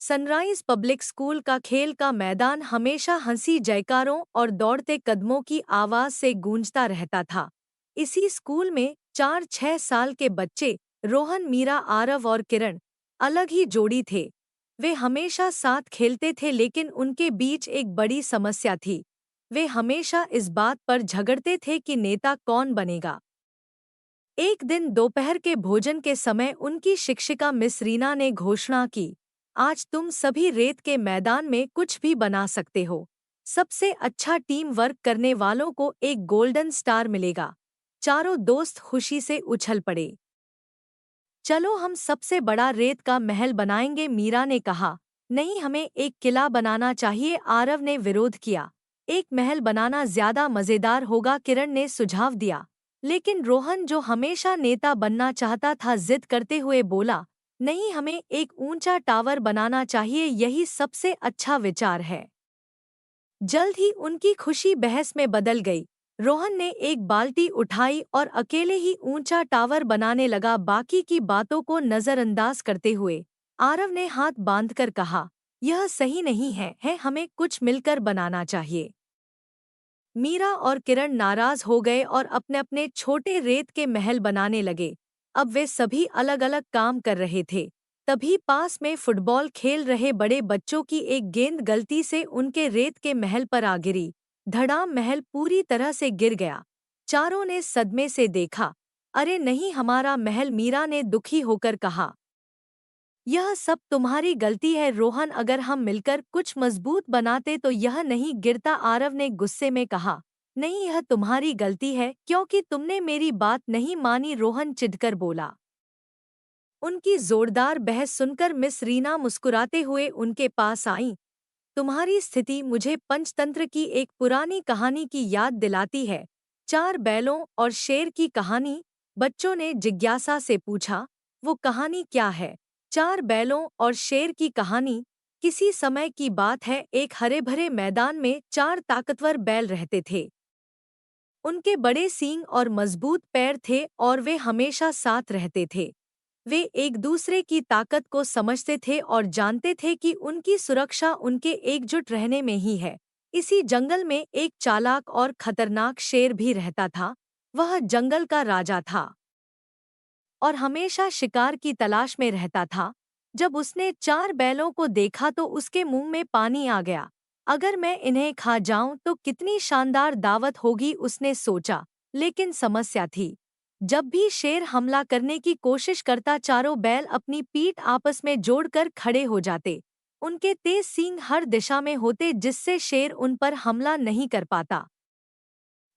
Sunrise public school का खेल का मैदान हमेशा हंसी जयकारों और दौड़ते कदमों की आवाज से गूंजता रहता था। इसी स्कूल में 4-6 साल के बच्चे रोहन, मीरा, आरव और किरण अलग ही जोड़ी थे। वे हमेशा साथ खेलते थे, लेकिन उनके बीच एक बड़ी समस्या थी। वे हमेशा इस बात पर झगड़ते थे कि नेता कौन बनेगा। एक दिन दोपहर के भोजन के समय उनकी शिक्षिका मिस रीना ने घोषणा की, आज तुम सभी रेत के मैदान में कुछ भी बना सकते हो। सबसे अच्छा टीम वर्क करने वालों को एक गोल्डन स्टार मिलेगा। चारों दोस्त खुशी से उछल पड़े। चलो हम सबसे बड़ा रेत का महल बनाएंगे, मीरा ने कहा। नहीं, हमें एक किला बनाना चाहिए, आरव ने विरोध किया। एक महल बनाना ज्यादा मजेदार होगा, किरण ने सुझाव दिया। लेकिन रोहन, जो हमेशा नेता बनना चाहता था, जिद करते हुए बोला, नहीं, हमें एक ऊंचा टावर बनाना चाहिए, यही सबसे अच्छा विचार है। जल्द ही उनकी खुशी बहस में बदल गई। रोहन ने एक बाल्टी उठाई और अकेले ही ऊंचा टावर बनाने लगा, बाकी की बातों को नजरअंदाज करते हुए। आरव ने हाथ बांधकर कहा, यह सही नहीं है, हमें कुछ मिलकर बनाना चाहिए। मीरा और किरण नाराज हो गए और अपने अपने छोटे रेत के महल बनाने लगे। अब वे सभी अलग अलग काम कर रहे थे। तभी पास में फुटबॉल खेल रहे बड़े बच्चों की एक गेंद गलती से उनके रेत के महल पर आ गिरी। धड़ाम, महल पूरी तरह से गिर गया। चारों ने सदमे से देखा। अरे नहीं, हमारा महल, मीरा ने दुखी होकर कहा। यह सब तुम्हारी गलती है रोहन, अगर हम मिलकर कुछ मजबूत बनाते तो यह नहीं गिरता, आरव ने गुस्से में कहा। नहीं, यह तुम्हारी गलती है क्योंकि तुमने मेरी बात नहीं मानी, रोहन चिढ़कर बोला। उनकी जोरदार बहस सुनकर मिस रीना मुस्कुराते हुए उनके पास आईं। तुम्हारी स्थिति मुझे पंचतंत्र की एक पुरानी कहानी की याद दिलाती है, 4 बैलों और शेर की कहानी। बच्चों ने जिज्ञासा से पूछा, वो कहानी क्या है? 4 बैलों और शेर की कहानी। किसी समय की बात है, एक हरे भरे मैदान में 4 ताकतवर बैल रहते थे। उनके बड़े सींग और मजबूत पैर थे और वे हमेशा साथ रहते थे। वे एक दूसरे की ताकत को समझते थे और जानते थे कि उनकी सुरक्षा उनके एकजुट रहने में ही है। इसी जंगल में एक चालाक और खतरनाक शेर भी रहता था। वह जंगल का राजा था और हमेशा शिकार की तलाश में रहता था। जब उसने 4 बैलों को देखा तो उसके मुंह में पानी आ गया। अगर मैं इन्हें खा जाऊं तो कितनी शानदार दावत होगी, उसने सोचा। लेकिन समस्या थी, जब भी शेर हमला करने की कोशिश करता, चारों बैल अपनी पीठ आपस में जोड़कर खड़े हो जाते। उनके तेज सींग हर दिशा में होते, जिससे शेर उन पर हमला नहीं कर पाता।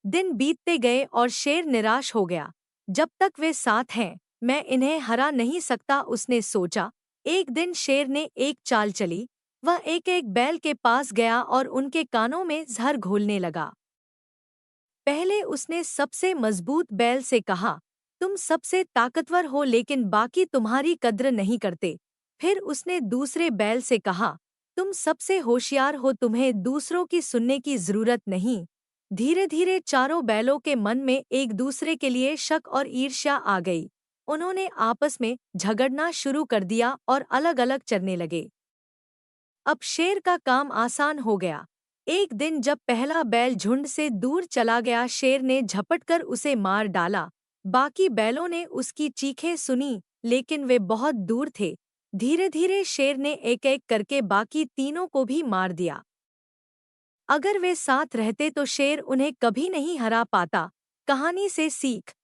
दिन बीतते गए और शेर निराश हो गया। जब तक वे साथ हैं, मैं इन्हें हरा नहीं सकता, उसने सोचा। एक दिन शेर ने एक चाल चली। वह एक एक बैल के पास गया और उनके कानों में जहर घोलने लगा। पहले उसने सबसे मजबूत बैल से कहा, तुम सबसे ताकतवर हो लेकिन बाकी तुम्हारी कद्र नहीं करते। फिर उसने दूसरे बैल से कहा, तुम सबसे होशियार हो, तुम्हें दूसरों की सुनने की जरूरत नहीं। धीरे धीरे चारों बैलों के मन में एक दूसरे के लिए शक और ईर्ष्या आ गई। उन्होंने आपस में झगड़ना शुरू कर दिया और अलग अलग चरने लगे। अब शेर का काम आसान हो गया। एक दिन जब पहला बैल झुंड से दूर चला गया, शेर ने झपटकर उसे मार डाला। बाकी बैलों ने उसकी चीखें सुनी, लेकिन वे बहुत दूर थे। धीरे धीरे शेर ने एक एक करके बाकी तीनों को भी मार दिया। अगर वे साथ रहते तो शेर उन्हें कभी नहीं हरा पाता। कहानी से सीख,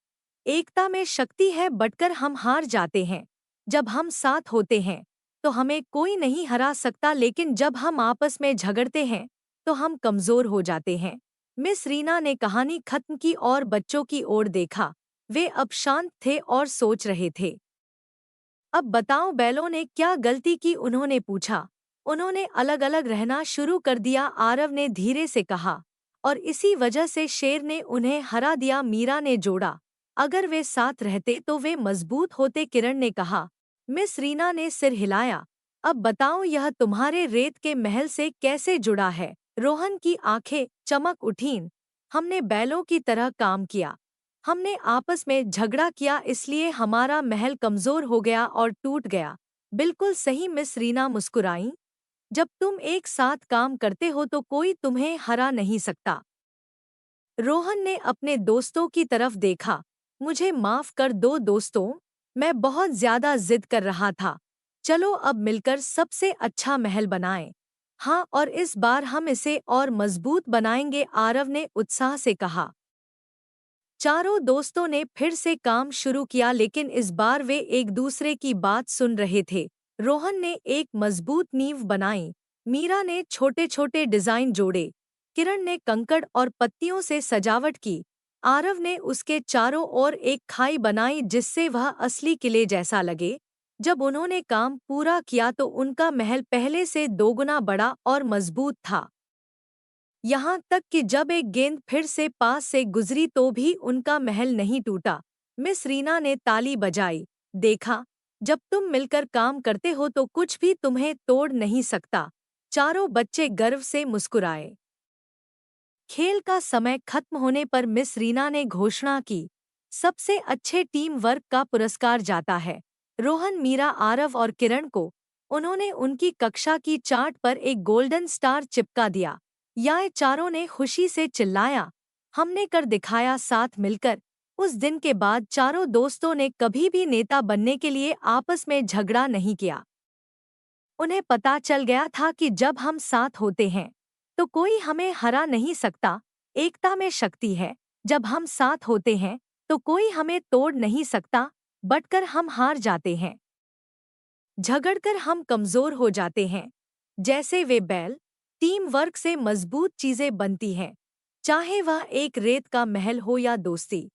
एकता में शक्ति है, बटकर हम हार जाते हैं। जब हम साथ होते हैं तो हमें कोई नहीं हरा सकता, लेकिन जब हम आपस में झगड़ते हैं तो हम कमजोर हो जाते हैं। मिस रीना ने कहानी खत्म की और बच्चों की ओर देखा। वे अब शांत थे और सोच रहे थे। अब बताओ, बैलों ने क्या गलती की, उन्होंने पूछा। उन्होंने अलग अलग रहना शुरू कर दिया, आरव ने धीरे से कहा। और इसी वजह से शेर ने उन्हें हरा दिया, मीरा ने जोड़ा। अगर वे साथ रहते तो वे मजबूत होते, किरण ने कहा। मिस रीना ने सिर हिलाया। अब बताओ, यह तुम्हारे रेत के महल से कैसे जुड़ा है? रोहन की आंखें चमक उठीं। हमने बैलों की तरह काम किया। हमने आपस में झगड़ा किया, इसलिए हमारा महल कमजोर हो गया और टूट गया। बिल्कुल सही मिस रीना मुस्कुराईं। जब तुम एक साथ काम करते हो तो कोई तुम्हें हरा नहीं सकता। रोहन ने अपने दोस्तों की तरफ देखा। मुझे माफ कर दो दोस्तों, मैं बहुत ज्यादा जिद कर रहा था। चलो अब मिलकर सबसे अच्छा महल बनाएं। हाँ, और इस बार हम इसे और मजबूत बनाएंगे, आरव ने उत्साह से कहा। चारों दोस्तों ने फिर से काम शुरू किया, लेकिन इस बार वे एक दूसरे की बात सुन रहे थे। रोहन ने एक मजबूत नींव बनाई, मीरा ने छोटे छोटे डिजाइन जोड़े, किरण ने कंकड़ और पत्तियों से सजावट की, आरव ने उसके चारों ओर एक खाई बनाई जिससे वह असली किले जैसा लगे। जब उन्होंने काम पूरा किया तो उनका महल पहले से दोगुना बड़ा और मजबूत था। यहाँ तक कि जब एक गेंद फिर से पास से गुजरी तो भी उनका महल नहीं टूटा। मिस रीना ने ताली बजाई। देखा, जब तुम मिलकर काम करते हो तो कुछ भी तुम्हें तोड़ नहीं सकता। चारों बच्चे गर्व से मुस्कुराए। खेल का समय खत्म होने पर मिस रीना ने घोषणा की, सबसे अच्छे टीम वर्क का पुरस्कार जाता है रोहन, मीरा, आरव और किरण को। उन्होंने उनकी कक्षा की चार्ट पर एक गोल्डन स्टार चिपका दिया। यह चारों ने खुशी से चिल्लाया, हमने कर दिखाया साथ मिलकर। उस दिन के बाद चारों दोस्तों ने कभी भी नेता बनने के लिए आपस में झगड़ा नहीं किया। उन्हें पता चल गया था कि जब हम साथ होते हैं तो कोई हमें हरा नहीं सकता। एकता में शक्ति है। जब हम साथ होते हैं तो कोई हमें तोड़ नहीं सकता। बटकर हम हार जाते हैं, झगड़कर हम कमजोर हो जाते हैं। जैसे वे बैल, टीम वर्क से मजबूत चीजें बनती हैं, चाहे वह एक रेत का महल हो या दोस्ती।